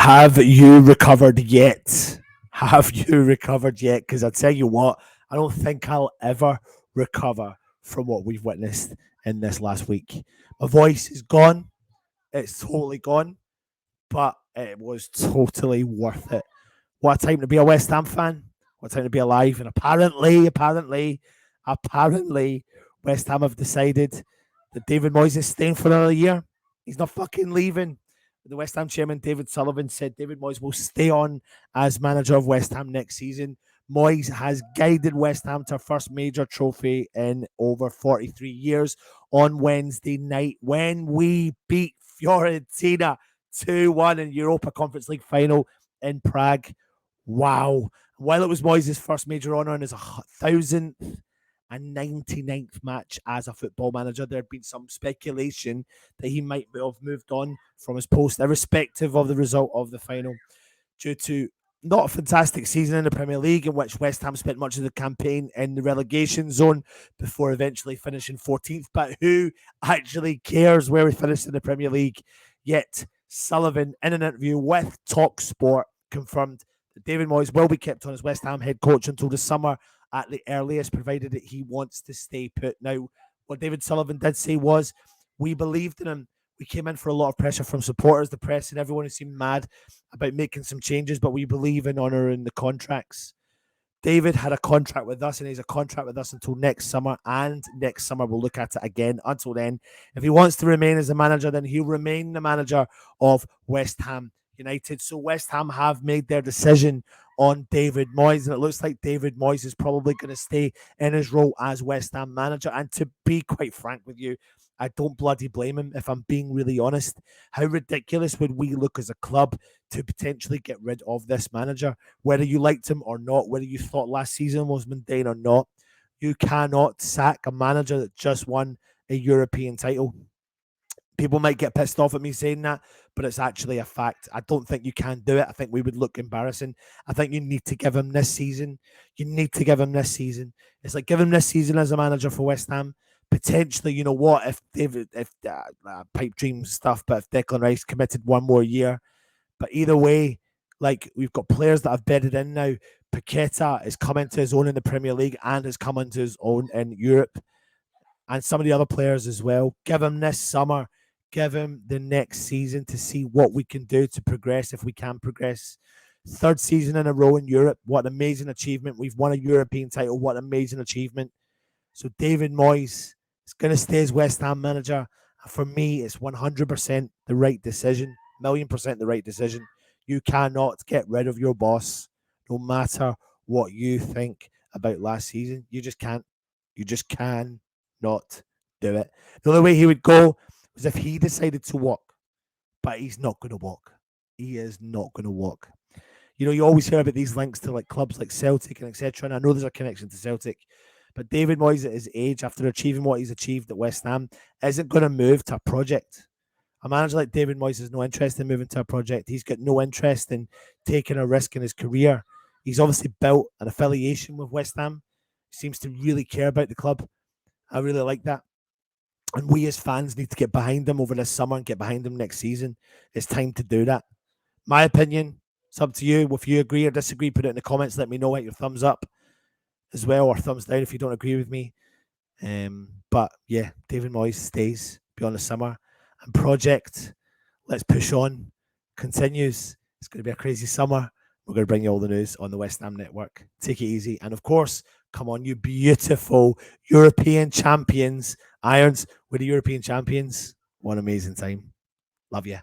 Have you recovered yet? Have you recovered yet? Because I tell you what, I don't think I'll ever recover from what we've witnessed in this last week. My voice is gone. It's totally gone, but it was totally worth it. What a time to be a West Ham fan. What a time to be alive. And apparently, West Ham have decided that David Moyes is staying for another year. He's not fucking leaving. The West Ham chairman, David Sullivan, said David Moyes will stay on as manager of West Ham next season. Moyes has guided West Ham to first major trophy in over 43 years on Wednesday night when we beat Fiorentina 2-1 in Europa Conference League final in Prague. Wow. While it was Moyes' first major honour and his 1,099th match as a football manager, there had been some speculation that he might have moved on from his post, irrespective of the result of the final, due to not a fantastic season in the Premier League, in which West Ham spent much of the campaign in the relegation zone before eventually finishing 14th. But who actually cares where we finished in the Premier League? Yet Sullivan, in an interview with TalkSport, confirmed that David Moyes will be kept on as West Ham head coach until the summer at the earliest, provided that he wants to stay put. Now, what David Sullivan did say was, we believed in him. We came in for a lot of pressure from supporters, the press, and everyone who seemed mad about making some changes, but we believe in honouring the contracts. David had a contract with us, and he's a contract with us until next summer, and next summer we'll look at it again. Until then, if he wants to remain as a manager, then he'll remain the manager of West Ham United. So West Ham have made their decision on David Moyes, and it looks like David Moyes is probably going to stay in his role as West Ham manager. And to be quite frank with you, I don't bloody blame him, if I'm being really honest. How ridiculous would we look as a club to potentially get rid of this manager? Whether you liked him or not, whether you thought last season was mundane or not, you cannot sack a manager that just won a European title. People might get pissed off at me saying that, but it's actually a fact. I don't think you can do it. I think we would look embarrassing. I think you need to give him this season. You need to give him this season. It's like, give him this season as a manager for West Ham. Potentially, you know what, if pipe dream stuff, but if Declan Rice committed one more year. But either way, like, we've got players that have bedded in now. Paqueta is coming to his own in the Premier League and is coming to his own in Europe. And some of the other players as well. Give him this summer. Give him the next season to see what we can do to progress, if we can progress. Third season in a row in Europe. What an amazing achievement. We've won a European title. What an amazing achievement. So David Moyes is going to stay as West Ham manager. And for me, it's 100% the right decision. 1,000,000% the right decision. You cannot get rid of your boss, no matter what you think about last season. You just can't. You just can not do it. The only way he would go was if he decided to walk. But he's not going to walk. He is not going to walk. You know, you always hear about these links to like clubs like Celtic and etc. And I know there's a connection to Celtic. But David Moyes at his age, after achieving what he's achieved at West Ham, isn't going to move to a project. A manager like David Moyes has no interest in moving to a project. He's got no interest in taking a risk in his career. He's obviously built an affiliation with West Ham. He seems to really care about the club. I really like that. And we as fans need to get behind him over this summer and get behind him next season. It's time to do that. My opinion, it's up to you. If you agree or disagree, put it in the comments. Let me know. Hit your thumbs up as well, or thumbs down if you don't agree with me. But yeah, David Moyes stays beyond the summer. And project, let's push on, continues. It's going to be a crazy summer. We're going to bring you all the news on the West Ham Network. Take it easy. And of course, come on, you beautiful European champions. Irons, we're the European champions. What an amazing time. Love you.